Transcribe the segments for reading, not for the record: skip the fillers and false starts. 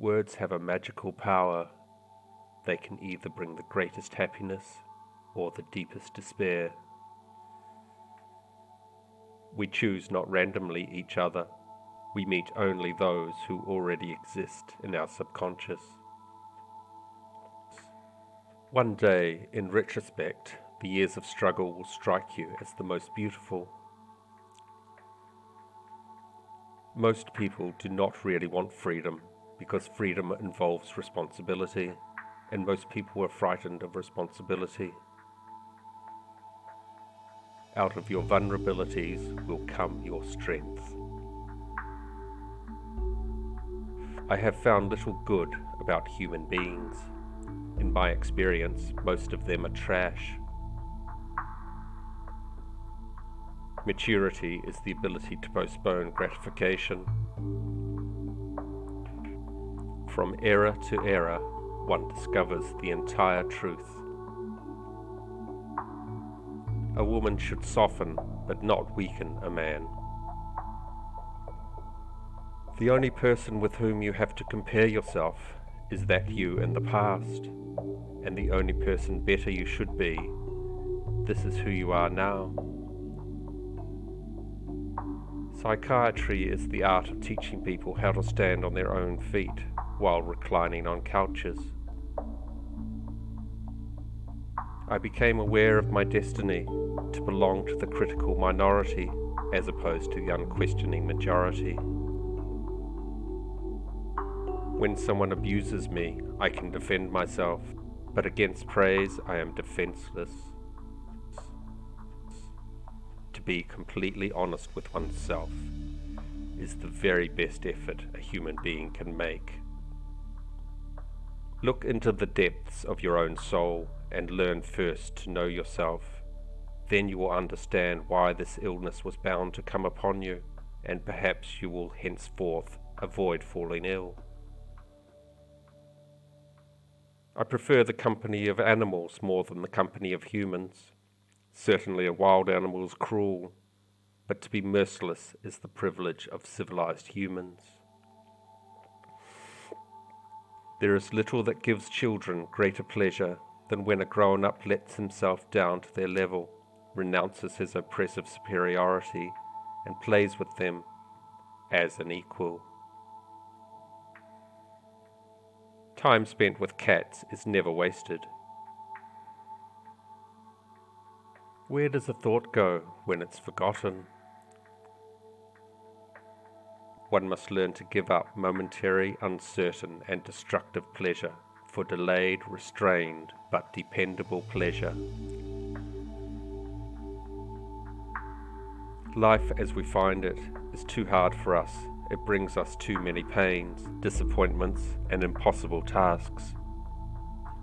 Words have a magical power. They can either bring the greatest happiness or the deepest despair. We choose not randomly each other. We meet only those who already exist in our subconscious. One day, in retrospect, the years of struggle will strike you as the most beautiful. Most people do not really want freedom because freedom involves responsibility, and most people are frightened of responsibility. Out of your vulnerabilities will come your strength. I have found little good about human beings. In my experience, most of them are trash. Maturity is the ability to postpone gratification. From era to era, one discovers the entire truth. A woman should soften, but not weaken a man. The only person with whom you have to compare yourself is that you in the past, and the only person better you should be. This is who you are now. Psychiatry is the art of teaching people how to stand on their own feet while reclining on couches. I became aware of my destiny to belong to the critical minority as opposed to the unquestioning majority. When someone abuses me, I can defend myself, but against praise I am defenseless. To be completely honest with oneself is the very best effort a human being can make. Look into the depths of your own soul and learn first to know yourself. Then you will understand why this illness was bound to come upon you, and perhaps you will henceforth avoid falling ill. I prefer the company of animals more than the company of humans. Certainly a wild animal is cruel, but to be merciless is the privilege of civilized humans. There is little that gives children greater pleasure than when a grown-up lets himself down to their level, renounces his oppressive superiority, and plays with them as an equal. Time spent with cats is never wasted. Where does a thought go when it's forgotten? One must learn to give up momentary, uncertain, and destructive pleasure for delayed, restrained, but dependable pleasure. Life as we find it is too hard for us. It brings us too many pains, disappointments, and impossible tasks.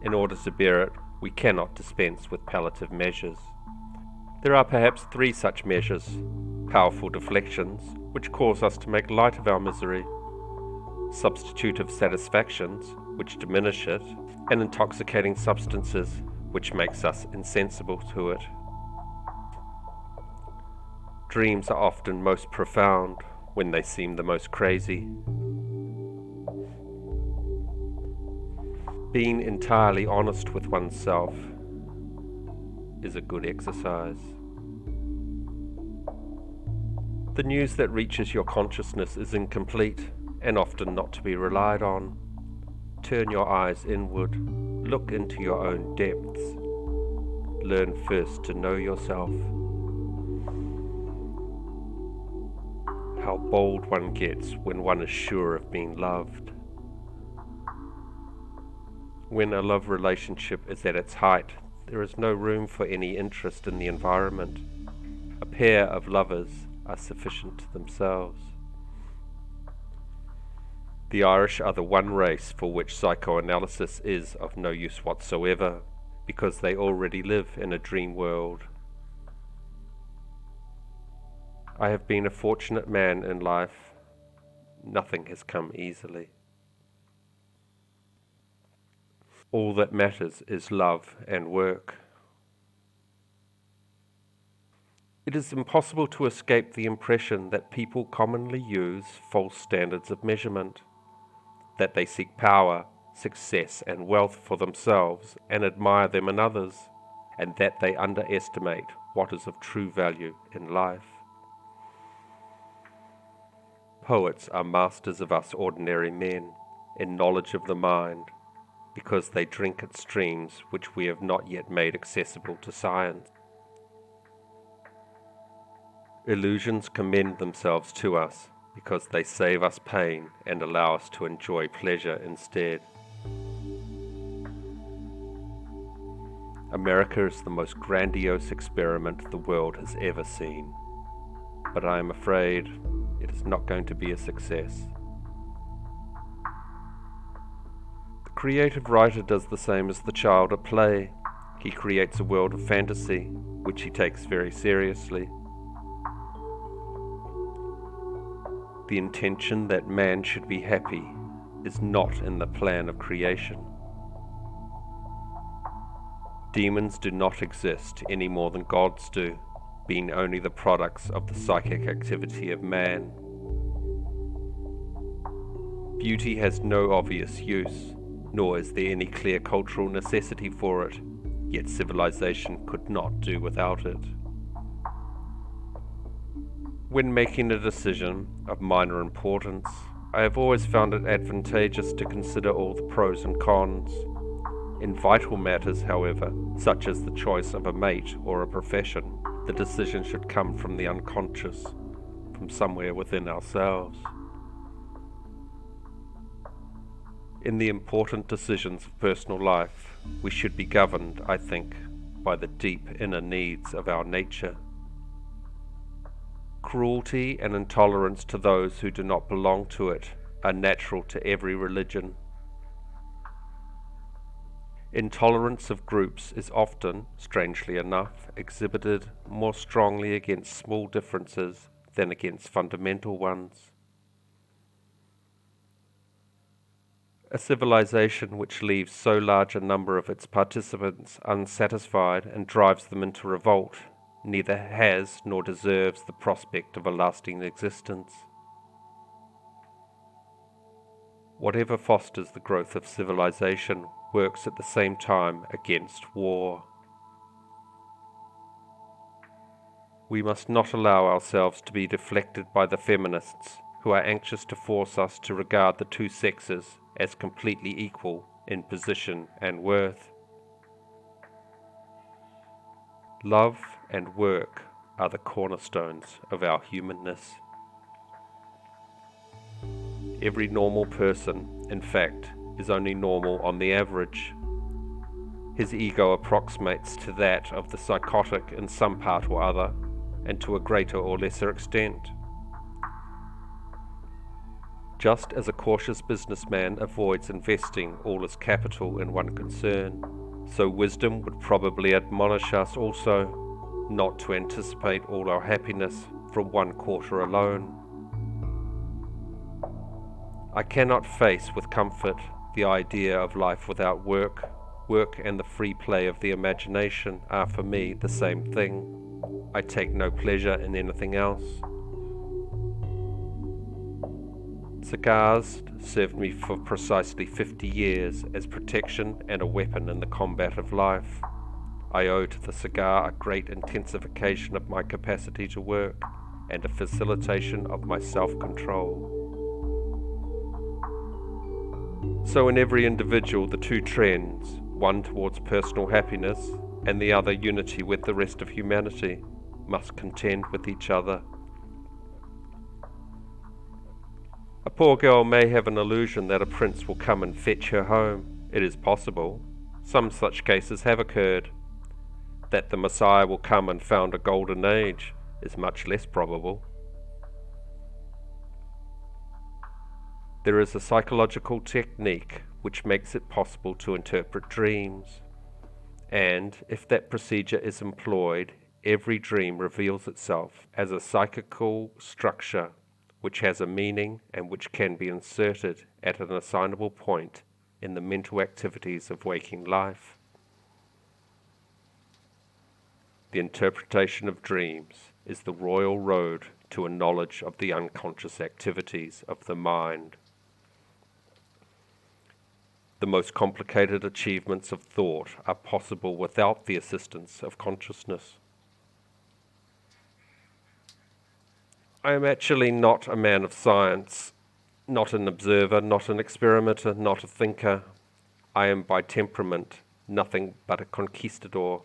In order to bear it, we cannot dispense with palliative measures. There are perhaps 3 such measures: powerful deflections, which cause us to make light of our misery; substitutive satisfactions, which diminish it; and intoxicating substances, which makes us insensible to it. Dreams are often most profound when they seem the most crazy. Being entirely honest with oneself is a good exercise. The news that reaches your consciousness is incomplete and often not to be relied on. Turn your eyes inward, look into your own depths. Learn first to know yourself. How bold one gets when one is sure of being loved. When a love relationship is at its height, there is no room for any interest in the environment. A pair of lovers are sufficient to themselves. The Irish are the one race for which psychoanalysis is of no use whatsoever, because they already live in a dream world. I have been a fortunate man in life. Nothing has come easily. All that matters is love and work. It is impossible to escape the impression that people commonly use false standards of measurement. that they seek power, success, and wealth for themselves and admire them in others, and that they underestimate what is of true value in life. Poets are masters of us ordinary men in knowledge of the mind, because they drink its streams which we have not yet made accessible to science. Illusions commend themselves to us because they save us pain and allow us to enjoy pleasure instead. America is the most grandiose experiment the world has ever seen, but I am afraid it is not going to be a success. The creative writer does the same as the child at play. He creates a world of fantasy, which he takes very seriously. The intention that man should be happy is not in the plan of creation. Demons do not exist any more than gods do, being only the products of the psychic activity of man. Beauty has no obvious use, nor is there any clear cultural necessity for it, yet civilization could not do without it. When making a decision of minor importance, I have always found it advantageous to consider all the pros and cons. In vital matters, however, such as the choice of a mate or a profession, the decision should come from the unconscious, from somewhere within ourselves. In the important decisions of personal life, we should be governed, I think, by the deep inner needs of our nature. Cruelty and intolerance to those who do not belong to it are natural to every religion. Intolerance of groups is often, strangely enough, exhibited more strongly against small differences than against fundamental ones. A civilization which leaves so large a number of its participants unsatisfied and drives them into revolt neither has nor deserves the prospect of a lasting existence. Whatever fosters the growth of civilization works at the same time against war. We must not allow ourselves to be deflected by the feminists who are anxious to force us to regard the two sexes as completely equal in position and worth. Love and work are the cornerstones of our humanness. Every normal person, in fact, is only normal on the average. His ego approximates to that of the psychotic in some part or other, and to a greater or lesser extent. Just as a cautious businessman avoids investing all his capital in one concern, so wisdom would probably admonish us also not to anticipate all our happiness from one quarter alone. I cannot face with comfort the idea of life without work. Work and the free play of the imagination are for me the same thing. I take no pleasure in anything else. Cigars served me for precisely 50 years as protection and a weapon in the combat of life. I owe to the cigar a great intensification of my capacity to work and a facilitation of my self-control. So in every individual, the two trends, one towards personal happiness and the other unity with the rest of humanity, must contend with each other. A poor girl may have an illusion that a prince will come and fetch her home. It is possible. Some such cases have occurred. That the Messiah will come and found a golden age is much less probable. There is a psychological technique which makes it possible to interpret dreams, and if that procedure is employed, every dream reveals itself as a psychical structure which has a meaning and which can be inserted at an assignable point in the mental activities of waking life. The interpretation of dreams is the royal road to a knowledge of the unconscious activities of the mind. The most complicated achievements of thought are possible without the assistance of consciousness. I am actually not a man of science, not an observer, not an experimenter, not a thinker. I am by temperament nothing but a conquistador.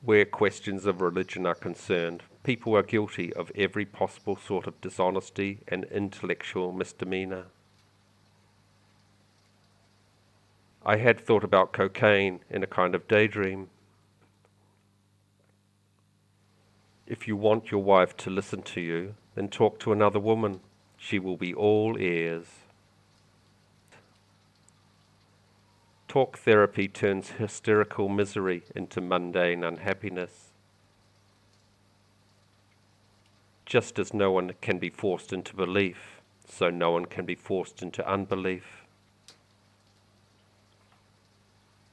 Where questions of religion are concerned, people are guilty of every possible sort of dishonesty and intellectual misdemeanor. I had thought about cocaine in a kind of daydream. If you want your wife to listen to you, then talk to another woman. She will be all ears. Talk therapy turns hysterical misery into mundane unhappiness. Just as no one can be forced into belief, so no one can be forced into unbelief.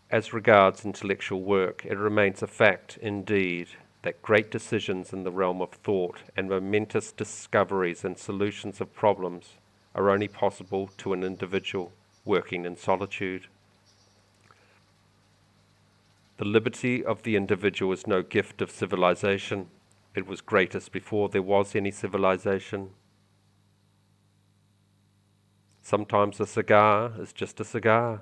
As regards intellectual work, it remains a fact, indeed, that great decisions in the realm of thought and momentous discoveries and solutions of problems are only possible to an individual working in solitude. The liberty of the individual is no gift of civilization. It was greatest before there was any civilization. Sometimes a cigar is just a cigar.